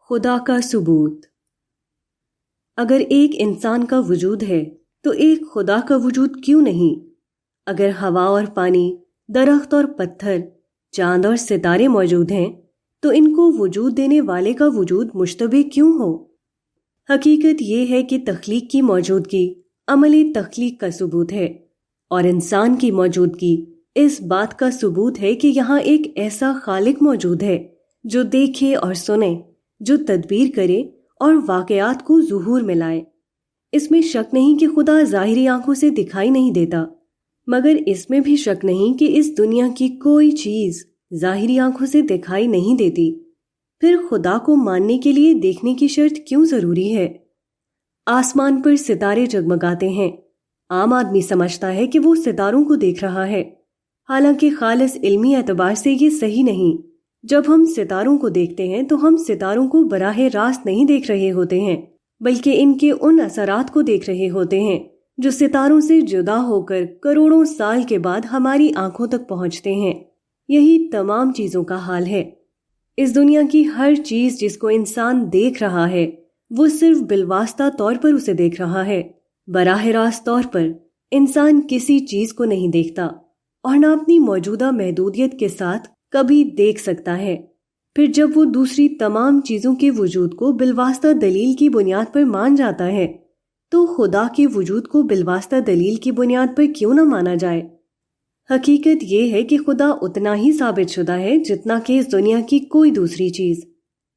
خدا کا ثبوت۔ اگر ایک انسان کا وجود ہے تو ایک خدا کا وجود کیوں نہیں؟ اگر ہوا اور پانی، درخت اور پتھر، چاند اور ستارے موجود ہیں تو ان کو وجود دینے والے کا وجود مشتبہ کیوں ہو؟ حقیقت یہ ہے کہ تخلیق کی موجودگی عمل تخلیق کا ثبوت ہے، اور انسان کی موجودگی اس بات کا ثبوت ہے کہ یہاں ایک ایسا خالق موجود ہے جو دیکھے اور سنے، جو تدبیر کرے اور واقعات کو ظہور میں لائے۔ اس میں شک نہیں کہ خدا ظاہری آنکھوں سے دکھائی نہیں دیتا، مگر اس میں بھی شک نہیں کہ اس دنیا کی کوئی چیز ظاہری آنکھوں سے دکھائی نہیں دیتی۔ پھر خدا کو ماننے کے لیے دیکھنے کی شرط کیوں ضروری ہے؟ آسمان پر ستارے جگمگاتے ہیں، عام آدمی سمجھتا ہے کہ وہ ستاروں کو دیکھ رہا ہے، حالانکہ خالص علمی اعتبار سے یہ صحیح نہیں۔ جب ہم ستاروں کو دیکھتے ہیں تو ہم ستاروں کو براہ راست نہیں دیکھ رہے ہوتے ہیں، بلکہ ان کے ان اثرات کو دیکھ رہے ہوتے ہیں جو ستاروں سے جدا ہو کر کروڑوں سال کے بعد ہماری آنکھوں تک پہنچتے ہیں۔ یہی تمام چیزوں کا حال ہے۔ اس دنیا کی ہر چیز جس کو انسان دیکھ رہا ہے وہ صرف بالواسطہ طور پر اسے دیکھ رہا ہے۔ براہ راست طور پر انسان کسی چیز کو نہیں دیکھتا اور نہ اپنی موجودہ محدودیت کے ساتھ کبھی دیکھ سکتا ہے۔ پھر جب وہ دوسری تمام چیزوں کے وجود کو بالواسطہ دلیل کی بنیاد پر مان جاتا ہے تو خدا کے وجود کو بالواسطہ دلیل کی بنیاد پر کیوں نہ مانا جائے؟ حقیقت یہ ہے کہ خدا اتنا ہی ثابت شدہ ہے جتنا کہ اس دنیا کی کوئی دوسری چیز۔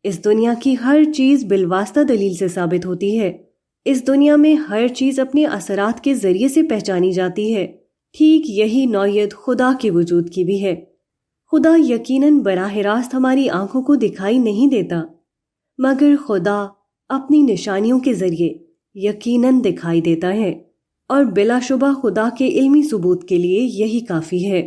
اس دنیا کی ہر چیز بالواسطہ دلیل سے ثابت ہوتی ہے۔ اس دنیا میں ہر چیز اپنے اثرات کے ذریعے سے پہچانی جاتی ہے۔ ٹھیک یہی نوعیت خدا کے وجود کی بھی ہے۔ خدا یقیناً براہ راست ہماری آنکھوں کو دکھائی نہیں دیتا، مگر خدا اپنی نشانیوں کے ذریعے یقیناً دکھائی دیتا ہے، اور بلا شبہ خدا کے علمی ثبوت کے لیے یہی کافی ہے۔